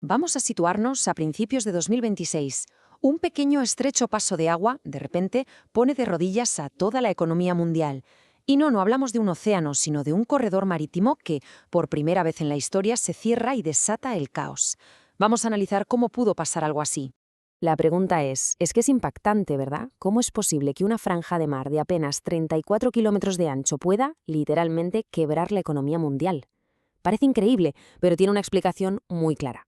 Vamos a situarnos a principios de 2026. Un pequeño estrecho paso de agua, de repente, pone de rodillas a toda la economía mundial. Y no hablamos de un océano, sino de un corredor marítimo que, por primera vez en la historia, se cierra y desata el caos. Vamos a analizar cómo pudo pasar algo así. La pregunta es que es impactante, ¿verdad? ¿Cómo es posible que una franja de mar de apenas 34 kilómetros de ancho pueda, literalmente, quebrar la economía mundial? Parece increíble, pero tiene una explicación muy clara.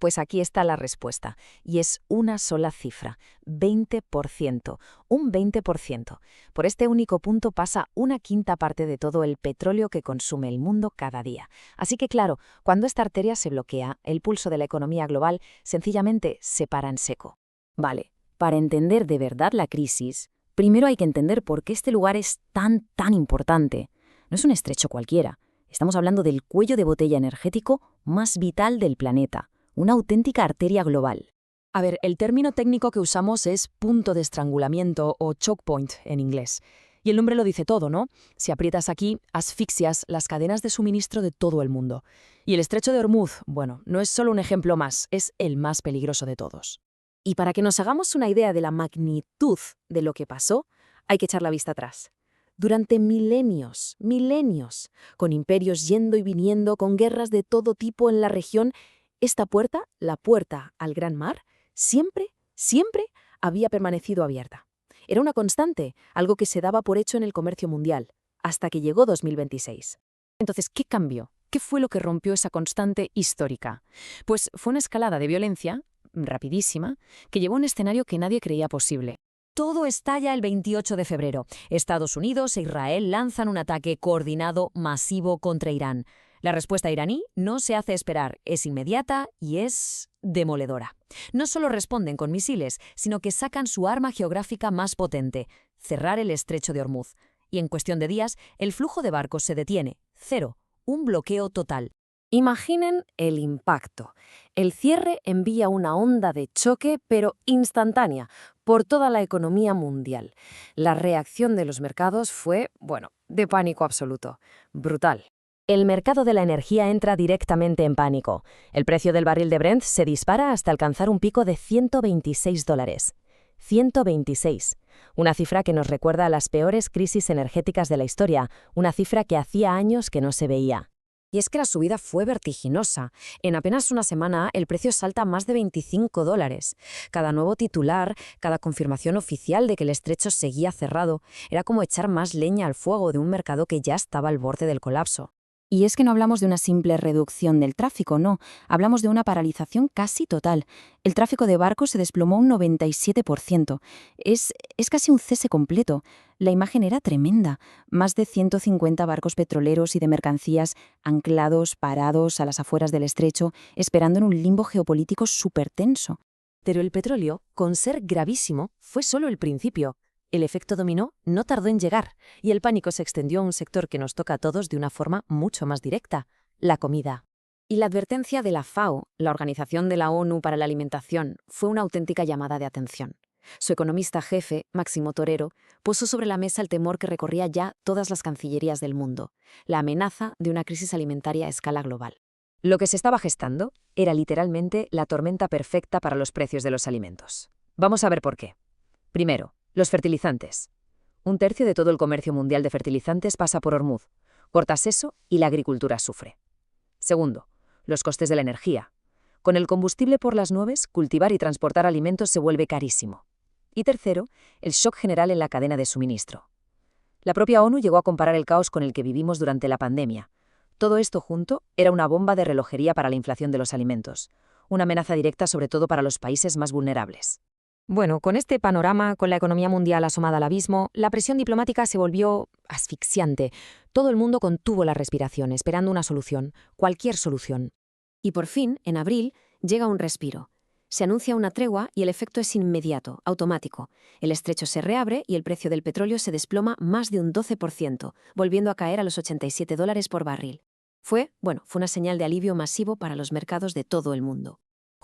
Pues aquí está la respuesta, y es una sola cifra, 20%, un 20%. Por este único punto pasa una quinta parte de todo el petróleo que consume el mundo cada día. Así que claro, cuando esta arteria se bloquea, el pulso de la economía global sencillamente se para en seco. Vale, para entender de verdad la crisis, primero hay que entender por qué este lugar es tan importante. No es un estrecho cualquiera. Estamos hablando del cuello de botella energético más vital del planeta, una auténtica arteria global. A ver, el término técnico que usamos es punto de estrangulamiento o choke point en inglés. Y el nombre lo dice todo, ¿no? Si aprietas aquí, asfixias las cadenas de suministro de todo el mundo. Y el estrecho de Hormuz, bueno, no es solo un ejemplo más, es el más peligroso de todos. Y para que nos hagamos una idea de la magnitud de lo que pasó, hay que echar la vista atrás. Durante milenios, con imperios yendo y viniendo, con guerras de todo tipo en la región, esta puerta, la puerta al Gran Mar, siempre había permanecido abierta. Era una constante, algo que se daba por hecho en el comercio mundial, hasta que llegó 2026. Entonces, ¿qué cambió? ¿Qué fue lo que rompió esa constante histórica? Pues fue una escalada de violencia, rapidísima, que llevó a un escenario que nadie creía posible. Todo estalla el 28 de febrero. Estados Unidos e Israel lanzan un ataque coordinado masivo contra Irán. La respuesta iraní no se hace esperar, es inmediata y es demoledora. No solo responden con misiles, sino que sacan su arma geográfica más potente, cerrar el estrecho de Hormuz. Y en cuestión de días, el flujo de barcos se detiene, cero, un bloqueo total. Imaginen el impacto. El cierre envía una onda de choque, pero instantánea, por toda la economía mundial. La reacción de los mercados fue, de pánico absoluto. Brutal. El mercado de la energía entra directamente en pánico. El precio del barril de Brent se dispara hasta alcanzar un pico de $126. 126. Una cifra que nos recuerda a las peores crisis energéticas de la historia, una cifra que hacía años que no se veía. Y es que la subida fue vertiginosa. En apenas una semana, el precio salta a más de $25. Cada nuevo titular, cada confirmación oficial de que el estrecho seguía cerrado, era como echar más leña al fuego de un mercado que ya estaba al borde del colapso. Y es que no hablamos de una simple reducción del tráfico, no. Hablamos de una paralización casi total. El tráfico de barcos se desplomó un 97%. Es casi un cese completo. La imagen era tremenda. Más de 150 barcos petroleros y de mercancías anclados, parados a las afueras del estrecho, esperando en un limbo geopolítico súper tenso. Pero el petróleo, con ser gravísimo, fue solo el principio. El efecto dominó no tardó en llegar, y el pánico se extendió a un sector que nos toca a todos de una forma mucho más directa, la comida. Y la advertencia de la FAO, la Organización de la ONU para la Alimentación, fue una auténtica llamada de atención. Su economista jefe, Máximo Torero, puso sobre la mesa el temor que recorría ya todas las cancillerías del mundo, la amenaza de una crisis alimentaria a escala global. Lo que se estaba gestando era literalmente la tormenta perfecta para los precios de los alimentos. Vamos a ver por qué. Primero, los fertilizantes. Un tercio de todo el comercio mundial de fertilizantes pasa por Hormuz. Cortas eso y la agricultura sufre. Segundo, los costes de la energía. Con el combustible por las nubes, cultivar y transportar alimentos se vuelve carísimo. Y tercero, el shock general en la cadena de suministro. La propia ONU llegó a comparar el caos con el que vivimos durante la pandemia. Todo esto junto era una bomba de relojería para la inflación de los alimentos, una amenaza directa sobre todo para los países más vulnerables. Bueno, con este panorama, con la economía mundial asomada al abismo, la presión diplomática se volvió asfixiante. Todo el mundo contuvo la respiración, esperando una solución, cualquier solución. Y por fin, en abril, llega un respiro. Se anuncia una tregua y el efecto es inmediato, automático. El estrecho se reabre y el precio del petróleo se desploma más de un 12%, volviendo a caer a los $87 por barril. Fue una señal de alivio masivo para los mercados de todo el mundo.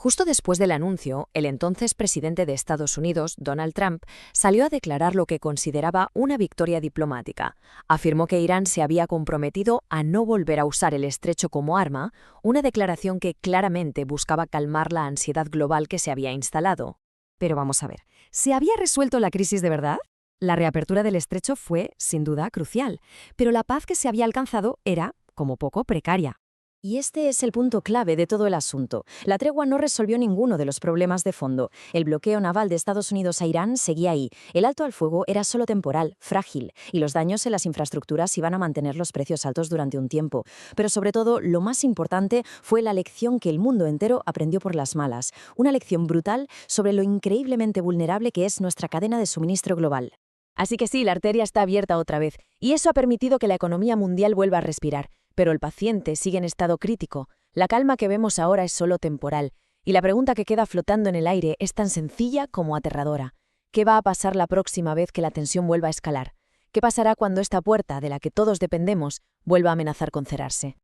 Justo después del anuncio, el entonces presidente de Estados Unidos, Donald Trump, salió a declarar lo que consideraba una victoria diplomática. Afirmó que Irán se había comprometido a no volver a usar el estrecho como arma, una declaración que claramente buscaba calmar la ansiedad global que se había instalado. Pero vamos a ver, ¿se había resuelto la crisis de verdad? La reapertura del estrecho fue, sin duda, crucial, pero la paz que se había alcanzado era, como poco, precaria. Y este es el punto clave de todo el asunto. La tregua no resolvió ninguno de los problemas de fondo. El bloqueo naval de Estados Unidos a Irán seguía ahí. El alto al fuego era solo temporal, frágil, y los daños en las infraestructuras iban a mantener los precios altos durante un tiempo. Pero sobre todo, lo más importante fue la lección que el mundo entero aprendió por las malas. Una lección brutal sobre lo increíblemente vulnerable que es nuestra cadena de suministro global. Así que sí, la arteria está abierta otra vez, y eso ha permitido que la economía mundial vuelva a respirar. Pero el paciente sigue en estado crítico. La calma que vemos ahora es solo temporal, y la pregunta que queda flotando en el aire es tan sencilla como aterradora. ¿Qué va a pasar la próxima vez que la tensión vuelva a escalar? ¿Qué pasará cuando esta puerta, de la que todos dependemos, vuelva a amenazar con cerrarse?